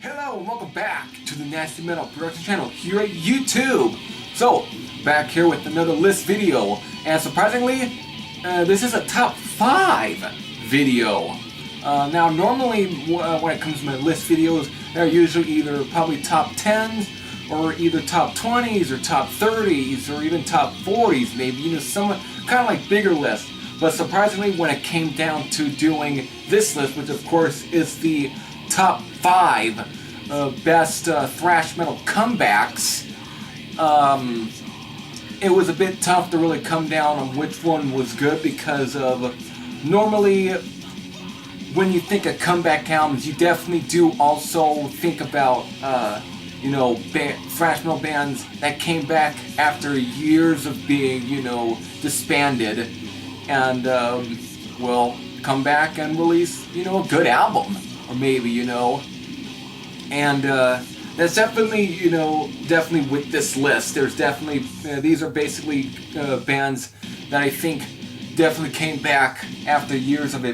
Hello and welcome back to the Nasty Metal Production channel here at YouTube. So, back here with another list video, and surprisingly, this is a top 5 video. Now normally when it comes to my list videos, they're usually either probably top 10s, or either top 20s, or top 30s, or even top 40s maybe, you know, some kind of like bigger lists. But surprisingly, when it came down to doing this list, which of course is the top 5 best thrash metal comebacks, it was a bit tough to really come down on which one was good, because of normally when you think of comeback albums, you definitely do also think about you know, thrash metal bands that came back after years of being, you know, disbanded, and well, come back and release, you know, a good album, or maybe, you know. And that's definitely, you know, definitely with this list, there's definitely, these are basically bands that I think definitely came back after years of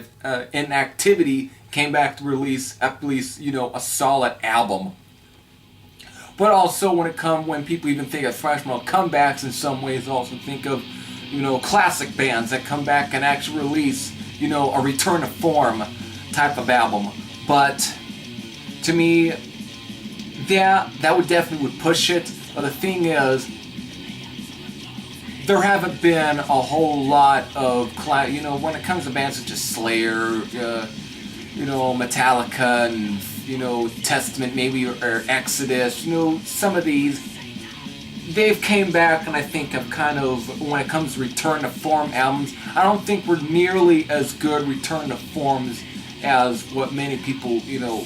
inactivity, came back to release at least, you know, a solid album. But also when people even think of thrash metal comebacks, in some ways also think of, you know, classic bands that come back and actually release, you know, a return to form type of album. But to me, yeah, that would definitely push it. But the thing is, there haven't been a whole lot of, you know, when it comes to bands such as Slayer, you know, Metallica, and, you know, Testament maybe, or Exodus, you know, some of these, they've came back, and I think have kind of, when it comes to return to form albums, I don't think we're nearly as good return to forms as what many people, you know,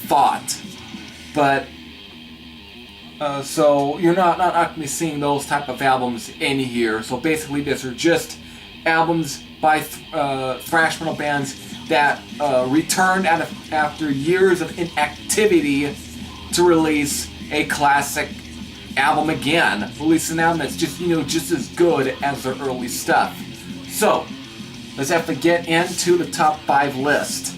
thought. But so you're not going to be seeing those type of albums in here. So basically, these are just albums by thrash metal bands that returned after years of inactivity to release a classic album again. Release an album that's just, you know, just as good as their early stuff. So let's have to get into the top 5 list.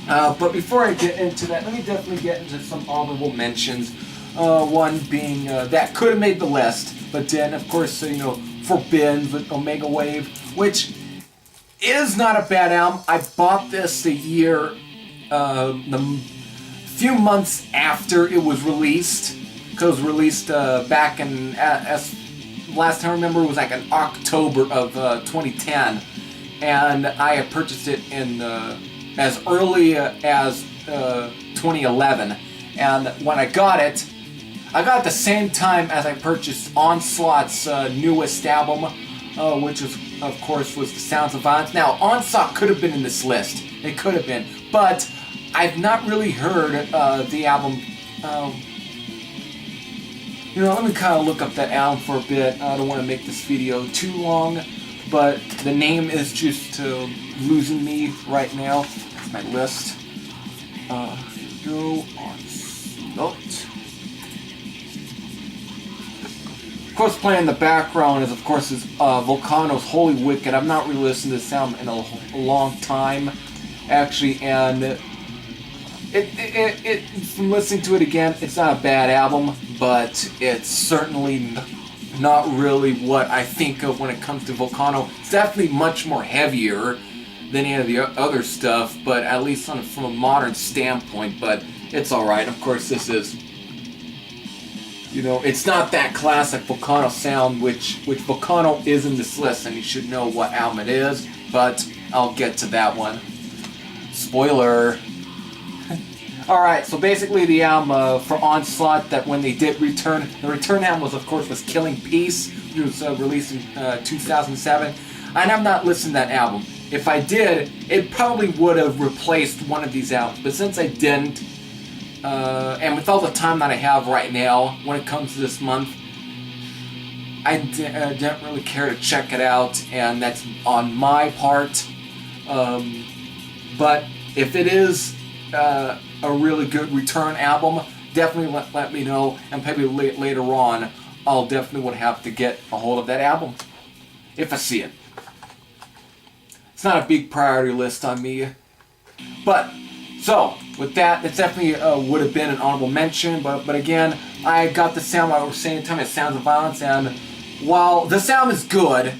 But before I get into that, let me definitely get into some honorable mentions. One being that could have made the list, but then of course, you know, Forbidden with Omega Wave, which is not a bad album. I bought this a few months after it was released, because it was released back in, as last time I remember, it was like in October of 2010, and I had purchased it in as early as 2011, and when I got it at the same time as I purchased Onslaught's newest album, which was, of course, was The Sounds of Violence. Now, Onslaught could have been in this list. It could have been, but I've not really heard the album. You know, let me kind of look up that album for a bit. I don't want to make this video too long, but the name is just losing me right now. That's my list. Go on. Note. Of course, playing in the background is, of course, Volcano's Holy Wicked. I've not really listened to this album in a long time, actually, and from listening to it again, it's not a bad album, but it's certainly not really what I think of when it comes to Volcano. It's definitely much more heavier than any of the other stuff, but at least from a modern standpoint, but it's alright. Of course, this is, you know, it's not that classic Volcano sound, which Volcano is in this list, and you should know what album it is, but I'll get to that one. Spoiler. Alright, so basically the album for Onslaught, that when they did return, the return album was, of course, was Killing Peace. It was released in 2007. And I've not listened to that album. If I did, it probably would have replaced one of these albums. But since I didn't, and with all the time that I have right now when it comes to this month, I didn't really care to check it out, and that's on my part. But if it is a really good return album, definitely let me know, and maybe later on I'll definitely would have to get a hold of that album if I see it. It's not a big priority list on me, but so with that, it definitely would have been an honorable mention. But again, I got the sound I was saying, telling me it Sounds of Violence, and while the sound is good,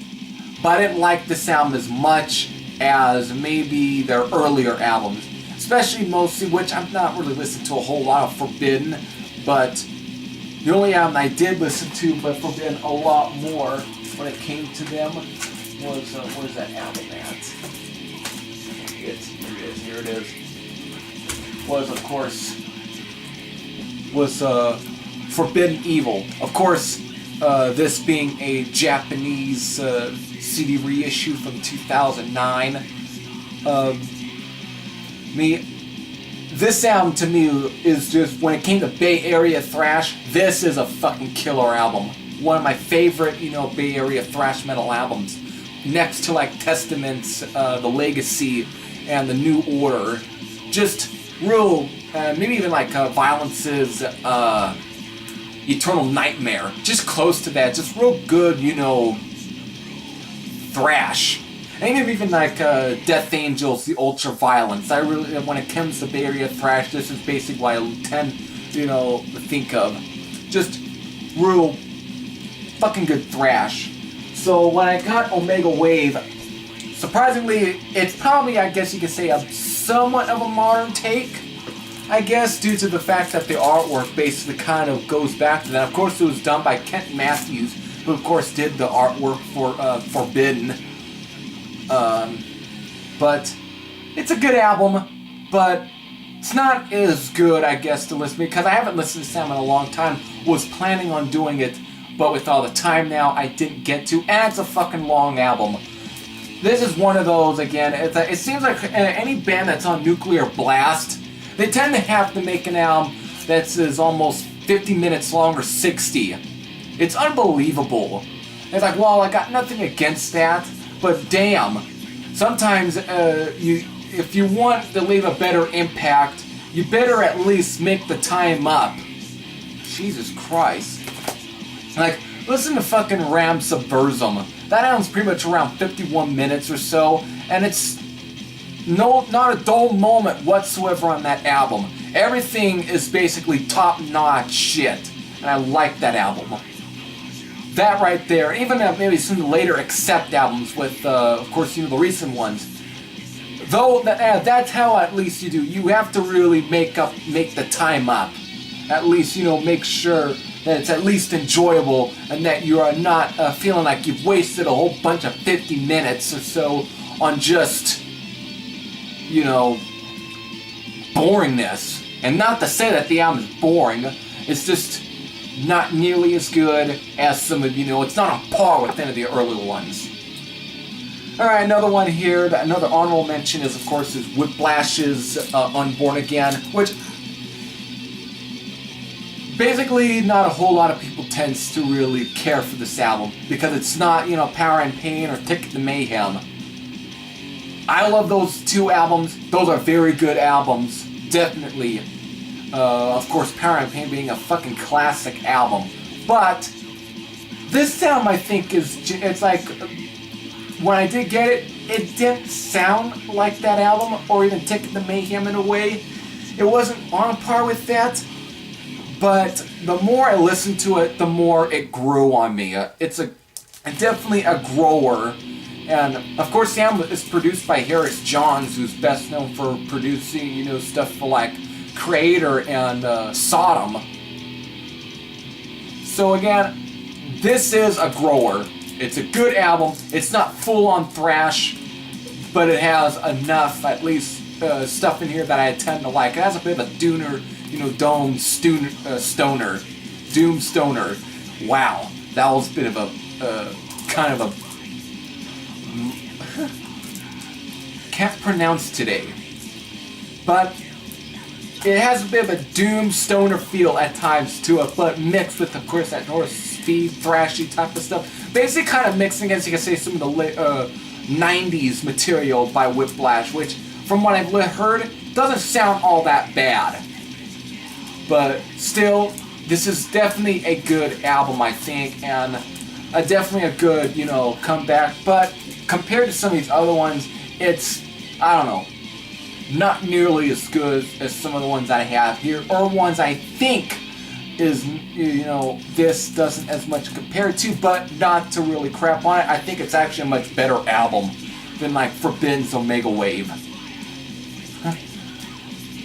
but I didn't like the sound as much as maybe their earlier albums. Especially mostly, which I've not really listened to a whole lot of Forbidden, but the only album I did listen to but Forbidden a lot more when it came to them was, where's that album at? Here it is. Was, of course, Forbidden Evil. Of course, this being a Japanese CD reissue from 2009. This album to me is just, when it came to Bay Area thrash, this is a fucking killer album. One of my favorite, Bay Area thrash metal albums. Next to like Testament's The Legacy and The New Order. Just real, maybe even like Violence's Eternal Nightmare. Just close to that. Just real good, thrash. And even like Death Angels, the Ultra Violence. I really, when it comes to Bay Area thrash, this is basically what I tend, to think of. Just real fucking good thrash. So when I got Omega Wave, surprisingly, it's probably, I guess you could say, a somewhat of a modern take. I guess due to the fact that the artwork basically kind of goes back to that. Of course, it was done by Kent Matthews, who of course did the artwork for Forbidden. But it's a good album, but it's not as good, I guess, to listen to, because I haven't listened to Sam in a long time. Was planning on doing it, but with all the time now, I didn't get to, and it's a fucking long album. This is one of those, again, it seems like any band that's on Nuclear Blast, they tend to have to make an album that's almost 50 minutes long or 60. It's unbelievable. It's like, well, I got nothing against that, but damn. Sometimes, if you want to leave a better impact, you better at least make the time up. Jesus Christ. Like, listen to fucking Ram Subversum. That album's pretty much around 51 minutes or so, and it's not a dull moment whatsoever on that album. Everything is basically top-notch shit, and I like that album. That right there, even maybe some later Accept albums with, of course, the recent ones. Though that's how at least you do. You have to really make the time up. At least, make sure that it's at least enjoyable and that you are not feeling like you've wasted a whole bunch of 50 minutes or so on just, boringness. And not to say that the album is boring, it's just not nearly as good as some of, it's not on par with any of the earlier ones. Alright, another one here, another honorable mention is, of course, Whiplash's Unborn Again, which basically not a whole lot of people tends to really care for this album, because it's not, Power and Pain or Ticket to Mayhem. I love those two albums. Those are very good albums, definitely. Of course, Power and Pain being a fucking classic album. But this album, I think, it's like, when I did get it, it didn't sound like that album, or even Ticket to Mayhem in a way. It wasn't on par with that. But the more I listened to it, the more it grew on me. It's definitely a grower. And of course, the album is produced by Harris Johns, who's best known for producing, stuff for like Creator and Sodom. So again, this is a grower. It's a good album. It's not full-on thrash, but it has enough, at least stuff in here that I tend to like. It has a bit of a dooner, you know, stoner, doom stoner. Wow, that was a bit of a kind of a can't pronounce today, but it has a bit of a doom stoner feel at times to it, but mixed with, of course, that North speed thrashy type of stuff. Basically, kind of mixing, as you can say, some of the 90s material by Whiplash, which, from what I've heard, doesn't sound all that bad. But still, this is definitely a good album, I think, and definitely a good, you know, comeback. But compared to some of these other ones, it's, I don't know, not nearly as good as some of the ones I have here, or ones I think is, you know, this doesn't as much compare to, but not to really crap on it. I think it's actually a much better album than like Forbidden's Omega Wave.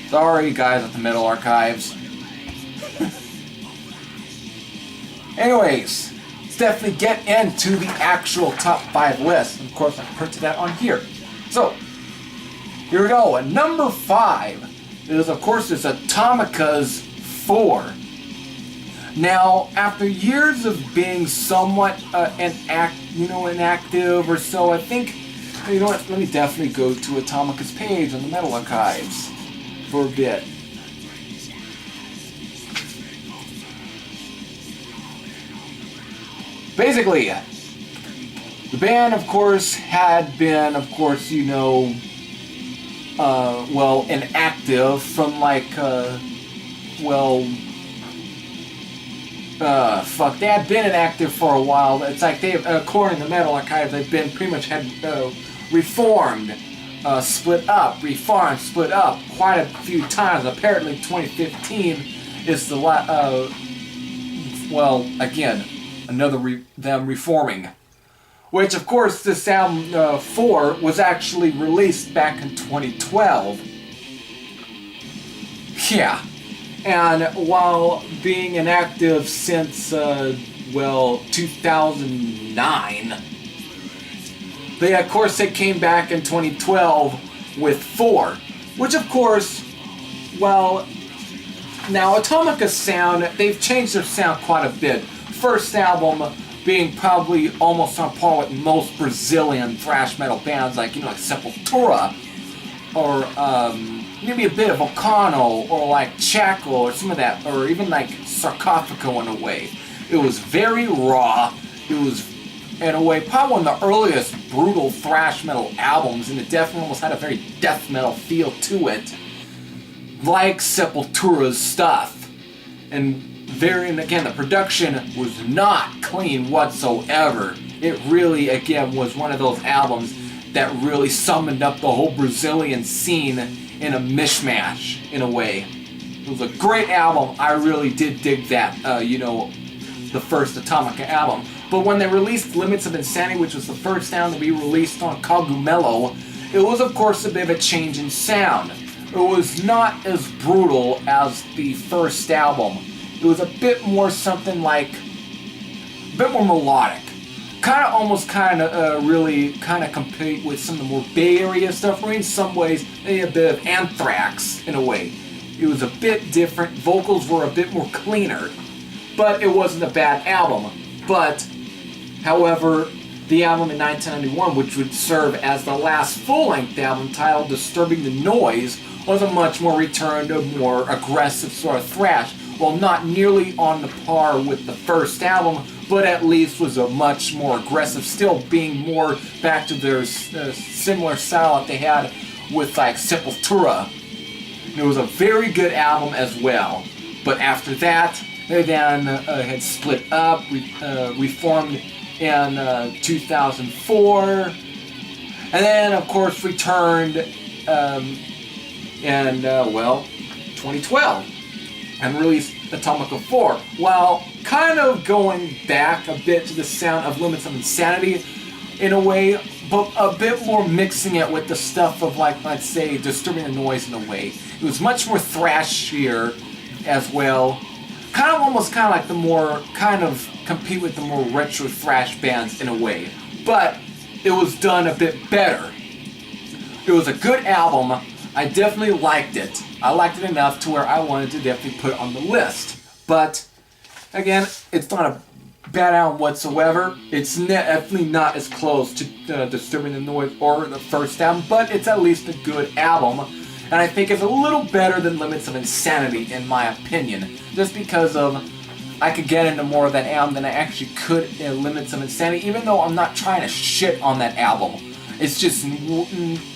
Sorry guys at the Metal Archives. Anyways, let's definitely get into the actual top 5 list. And of course I printed that on here. So, here we go. And number 5 is, of course, it's Atomica's 4. Now, after years of being somewhat inactive or so, I think, you know what, let me definitely go to Atomica's page on the Metal Archives for a bit. Basically, the band, of course, had been, of course, you know, well, inactive from like, they had been inactive for a while. It's like they, according to Metal Archive, they've been pretty much had reformed, split up, reformed, split up quite a few times. Apparently 2015 is the well, again, another them reforming. Which, of course, this album 4 was actually released back in 2012. Yeah. And while being inactive since, 2009, they, of course, they came back in 2012 with 4. Which, of course, well, now Atomica's sound, they've changed their sound quite a bit. First album being probably almost on par with most Brazilian thrash metal bands, like, you know, like Sepultura, or maybe a bit of Volcano, or like Chaco, or some of that, or even like Sarcophago in a way. It was very raw. It was, in a way, probably one of the earliest brutal thrash metal albums, and it definitely almost had a very death metal feel to it, like Sepultura's stuff. And again, the production was not clean whatsoever. It really, again, was one of those albums that really summoned up the whole Brazilian scene in a mishmash, in a way. It was a great album. I really did dig that, you know, the first Atomica album. But when they released Limits of Insanity, which was the first sound to be released on Cogumelo, it was, of course, a bit of a change in sound. It was not as brutal as the first album. It was a bit more something like, a bit more melodic. Really compete with some of the more Bay Area stuff, or in some ways, a bit of Anthrax, in a way. It was a bit different, vocals were a bit more cleaner, but it wasn't a bad album. But, however, the album in 1991, which would serve as the last full-length album titled Disturbing the Noise, was a much more return to more aggressive sort of thrash. Well, not nearly on the par with the first album, but at least was a much more aggressive, still being more back to their similar style that they had with like Sepultura. It was a very good album as well. But after that, they then had split up, reformed in 2004, and then of course returned in 2012. And released Atomica 4, while kind of going back a bit to the sound of Limits of Insanity in a way, but a bit more mixing it with the stuff of, like, let's say, Disturbing the Noise in a way. It was much more thrashier as well. Almost like the more, compete with the more retro thrash bands in a way. But it was done a bit better. It was a good album. I definitely liked it. I liked it enough to where I wanted to definitely put it on the list. But again, it's not a bad album whatsoever. It's definitely not as close to Disturbing the Noise or the first album, but it's at least a good album. And I think it's a little better than Limits of Insanity, in my opinion. Just because of, I could get into more of that album than I actually could in Limits of Insanity, even though I'm not trying to shit on that album. It's just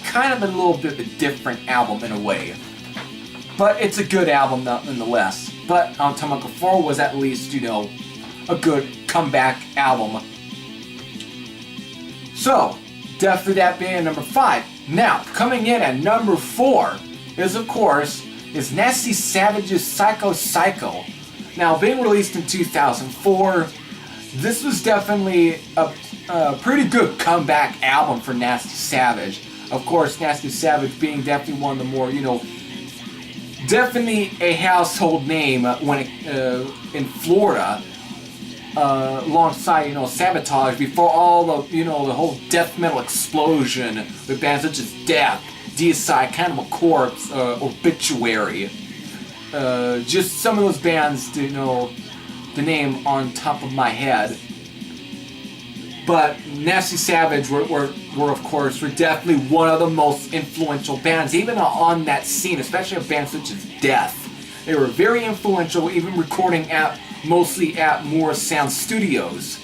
kind of a little bit of a different album in a way. But it's a good album nonetheless. But Atomic 4 was at least, a good comeback album. So, definitely that being number 5. Now, coming in at number 4 is, of course, Nasty Savage's Psycho Psycho. Now, being released in 2004, this was definitely a pretty good comeback album for Nasty Savage. Of course, Nasty Savage being definitely one of the more, definitely a household name when in Florida, alongside, Sabotage, before all the, the whole death metal explosion with bands such as Death, Deicide, Cannibal Corpse, Obituary. Just some of those bands to the name on top of my head. But Nasty Savage were of course definitely one of the most influential bands, even on that scene, especially a band such as Death. They were very influential, even recording mostly at Morris Sound Studios.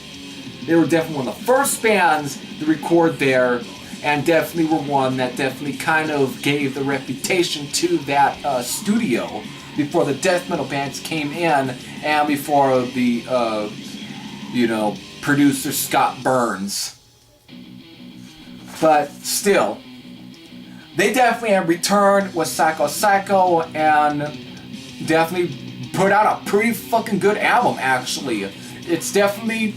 They were definitely one of the first bands to record there, and definitely were one that definitely kind of gave the reputation to that studio before the death metal bands came in, and before the producer Scott Burns. But still, they definitely have returned with Psycho Psycho, and definitely put out a pretty fucking good album, actually. It's definitely,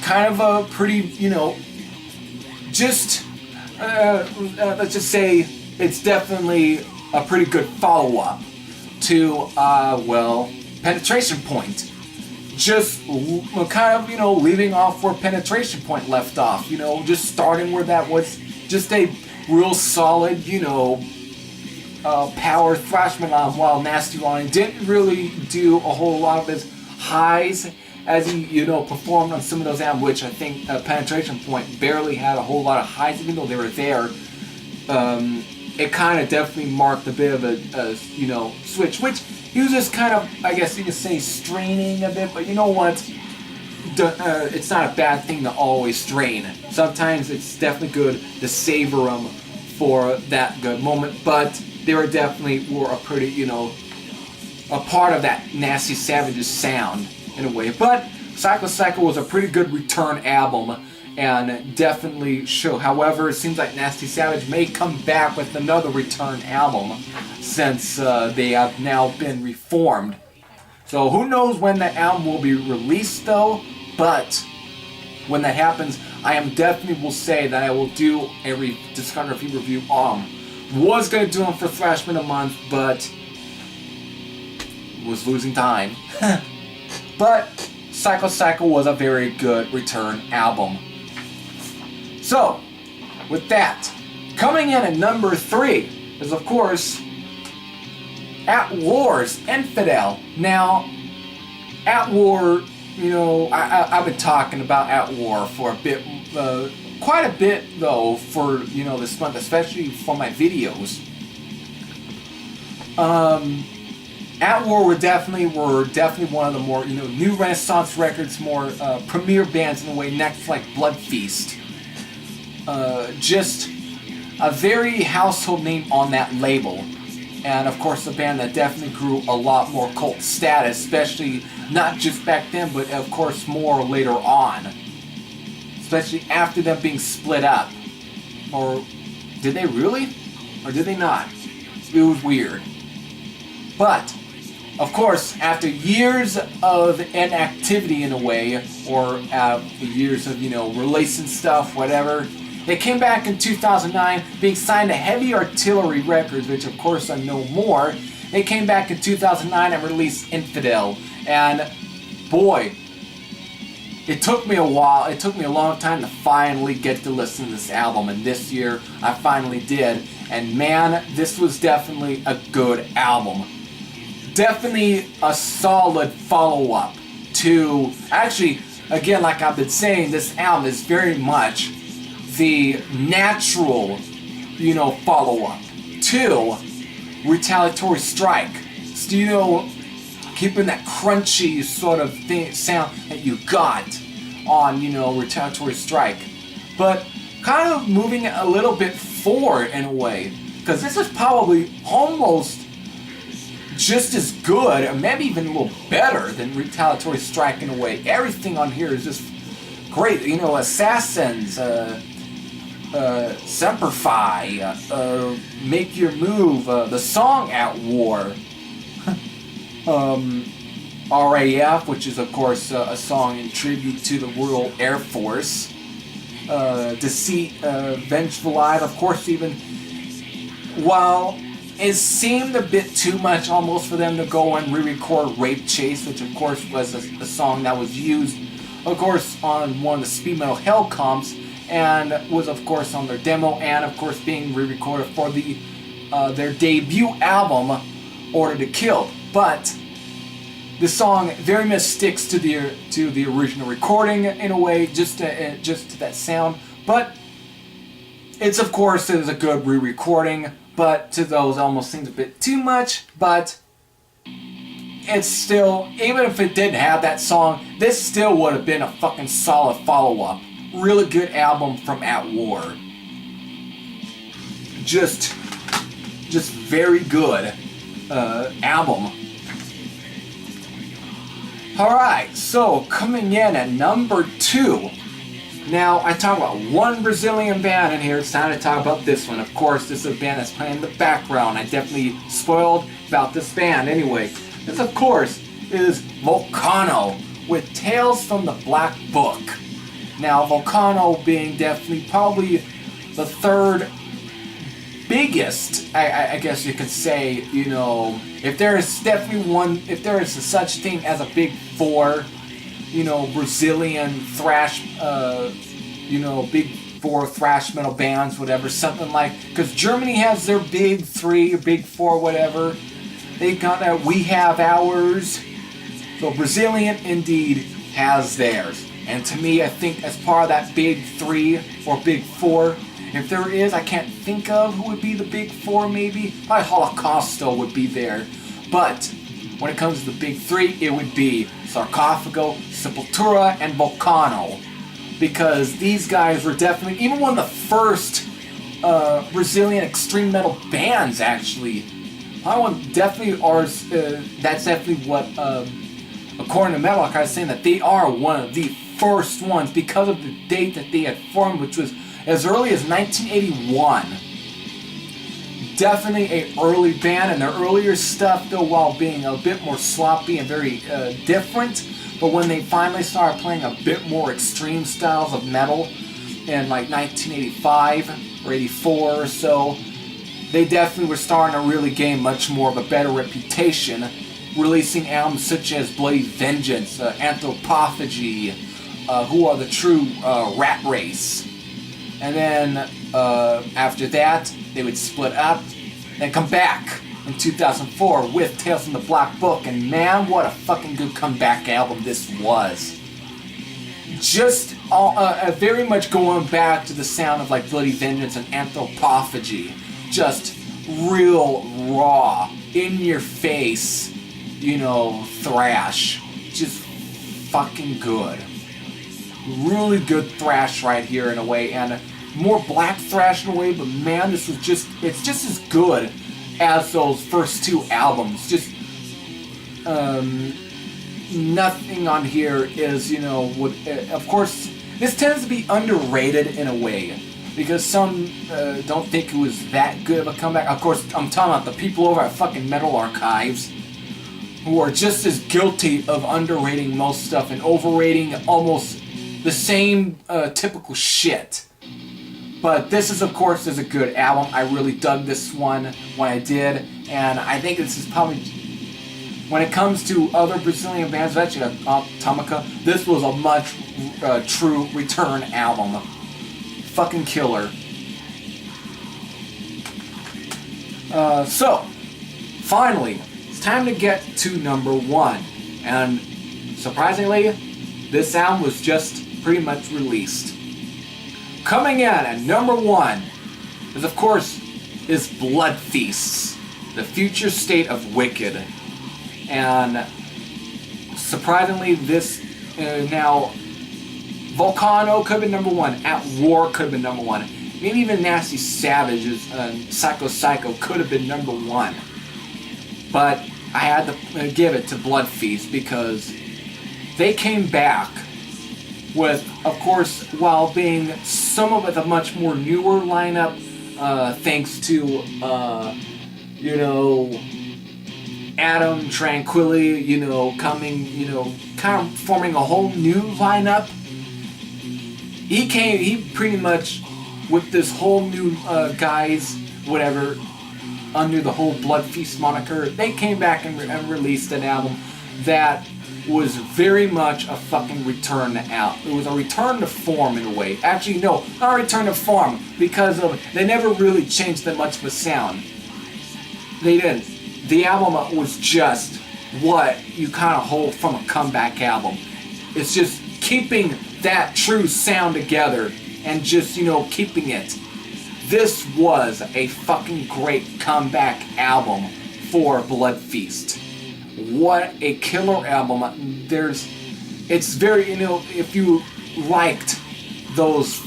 kind of a pretty, let's just say it's definitely a pretty good follow-up to, Penetration Point. Just kind of, leaving off where Penetration Point left off, just starting where that was just a real solid, power thrash metal album, while Nasty Ronnie didn't really do a whole lot of his highs as he, performed on some of those albums, which I think Penetration Point barely had a whole lot of highs, even though they were there. It kind of definitely marked a bit of a switch, which he was just kind of, I guess you could say, straining a bit, but you know what? It's not a bad thing to always strain. Sometimes it's definitely good to savor them for that good moment, but they were definitely a pretty, a part of that Nasty Savage's sound in a way. But Psycho Psycho was a pretty good return album, and definitely show. However, it seems like Nasty Savage may come back with another return album, since they have now been reformed. So who knows when that album will be released though, but when that happens, I am definitely will say that I will do a discography review on. Was going to do them for Thrash Metal Month, but was losing time. But Psycho Psycho was a very good return album. So, with that, coming in at number 3 is, of course, At War's Infidel. Now, At War, I've been talking about At War for a bit, quite a bit though, for, this month, especially for my videos. At War were definitely one of the more, new Renaissance records, more premier bands in a way, next like Blood Feast. Just a very household name on that label. And of course a band that definitely grew a lot more cult status, especially not just back then, but of course more later on. Especially after them being split up. Or did they really? Or did they not? It was weird. But, of course, after years of inactivity in a way, or years of, releasing stuff, whatever, they came back in 2009, being signed to Heavy Artillery Records, which of course I know more. They came back in 2009 and released Infidel. And, boy, it took me a while, it took me a long time to finally get to listen to this album, and this year I finally did. And man, this was definitely a good album. Definitely a solid follow-up to, actually, again, like I've been saying, this album is very much the natural, follow-up to Retaliatory Strike. Still keeping that crunchy sort of sound that you got on, Retaliatory Strike. But kind of moving it a little bit forward in a way. Because this is probably almost just as good, or maybe even a little better than Retaliatory Strike in a way. Everything on here is just great. Assassins, Semper Fi, Make Your Move, the song At War, RAF, which is of course a song in tribute to the Royal Air Force, Deceit, Vengeful Eye, of course, even while it seemed a bit too much almost for them to go and re-record Rape Chase, which of course was a song that was used, of course, on one of the Speed Metal Hell comps, and was of course on their demo, and of course being re-recorded for their debut album, Order to Kill. But the song very much sticks to the original recording in a way, just to that sound. But it's of course a good re-recording. But to those, almost seems a bit too much. But it's still, even if it didn't have that song, this still would have been a fucking solid follow-up. Really good album from At War. Just very good album. Alright, so coming in at number 2. Now, I talk about one Brazilian band in here, it's time to talk about this one. Of course, this is a band that's playing in the background. I definitely spoiled about this band anyway. This, of course, is Volcano with Tales from the Black Book. Now, Volcano being definitely probably the third biggest, I guess you could say, if there is definitely if there is such thing as a big four, Brazilian thrash, big four thrash metal bands, whatever, something like, because Germany has their big three, or big four, whatever. They got that, we have ours. So Brazilian indeed has theirs. And to me, I think as part of that big three or big four, if there is, I can't think of who would be the big four maybe. Probably Holocausto would be there. But when it comes to the big three, it would be Sarcophago, Sepultura, and Volcano. Because these guys were definitely, even one of the first Brazilian extreme metal bands actually. Definitely ours, that's definitely what, according to Metal, I was saying that they are one of the first ones because of the date that they had formed, which was as early as 1981. Definitely an early band, and their earlier stuff, though, while being a bit more sloppy and very different, but when they finally started playing a bit more extreme styles of metal in like 1985 or 84 or so, they definitely were starting to really gain much more of a better reputation, releasing albums such as Bloody Vengeance, Anthropophagy, Who Are the True Rat Race. And then after that, they would split up, then come back in 2004 with Tales from the Black Book. And man, what a fucking good comeback album this was. Just very much going back to the sound of like Bloody Vengeance and Anthropophagy. Just real raw, in your face, thrash. Just fucking good. Really good thrash right here in a way, and more black thrash in a way, but man, it's just as good as those first two albums. Just nothing on here is, of course, this tends to be underrated in a way, because some don't think it was that good of a comeback. Of course, I'm talking about the people over at fucking Metal Archives, who are just as guilty of underrating most stuff and overrating almost the same typical shit. But this is, of course, a good album. I really dug this one when I did, and I think this is probably, when it comes to other Brazilian bands, actually Atomica, this was a much true return album. Fucking killer. So, finally, it's time to get to number 1. And surprisingly, this album was just pretty much released. Coming in at number 1 is, of course, Blood Feasts, the future state of Wicked. And surprisingly, this now Volcano could have been number 1. At War could have been number 1. Maybe even Nasty Savage's Psycho could have been number 1. But I had to give it to Blood Feast because they came back with, of course, while being somewhat with a much more newer lineup, thanks to, Adam Tranquility, coming, kind of forming a whole new lineup. He pretty much, with this whole new guys, whatever, under the whole Blood Feast moniker, they came back and released an album that was very much a fucking return to It was a return to form in a way. Actually, no, not a return to form, because they never really changed that much of a sound. They didn't. The album was just what you kind of hold from a comeback album. It's just keeping that true sound together and just, keeping it. This was a fucking great comeback album for Blood Feast. What a killer album. It's very, if you liked those,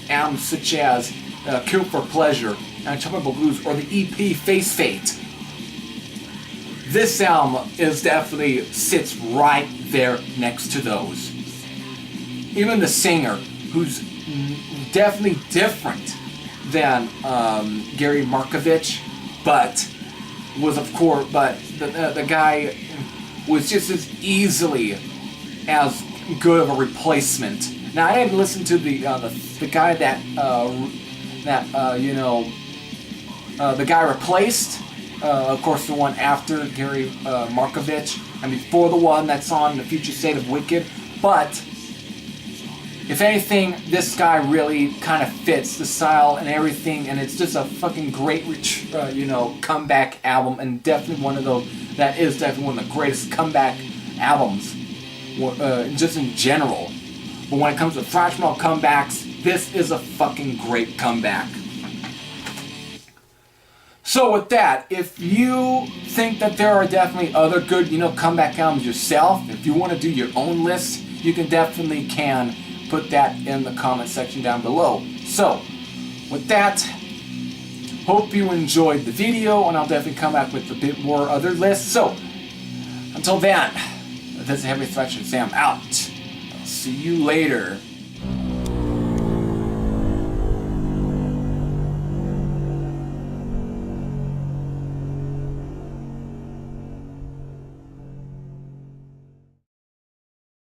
albums such as Kill for Pleasure and Tropical Blues or the EP Face Fate, this album sits right there next to those. Even the singer, who's definitely different than Gary Markovich, but the guy was just as easily as good of a replacement. Now I didn't listen to the guy the guy replaced. Of course, the one after Gary Markovich, and before the one that's on the future state of Wicked. But if anything, this guy really kind of fits the style and everything, and it's just a fucking great, comeback album, and definitely one of the greatest comeback albums, just in general. But when it comes to Thrash Metal Comebacks, this is a fucking great comeback. So with that, if you think that there are definitely other good, comeback albums yourself, if you want to do your own list, you definitely can put that in the comment section down below. So, with that, hope you enjoyed the video, and I'll definitely come back with a bit more other lists. So, until then, this is Heavy Thrash and Sam out. I'll see you later.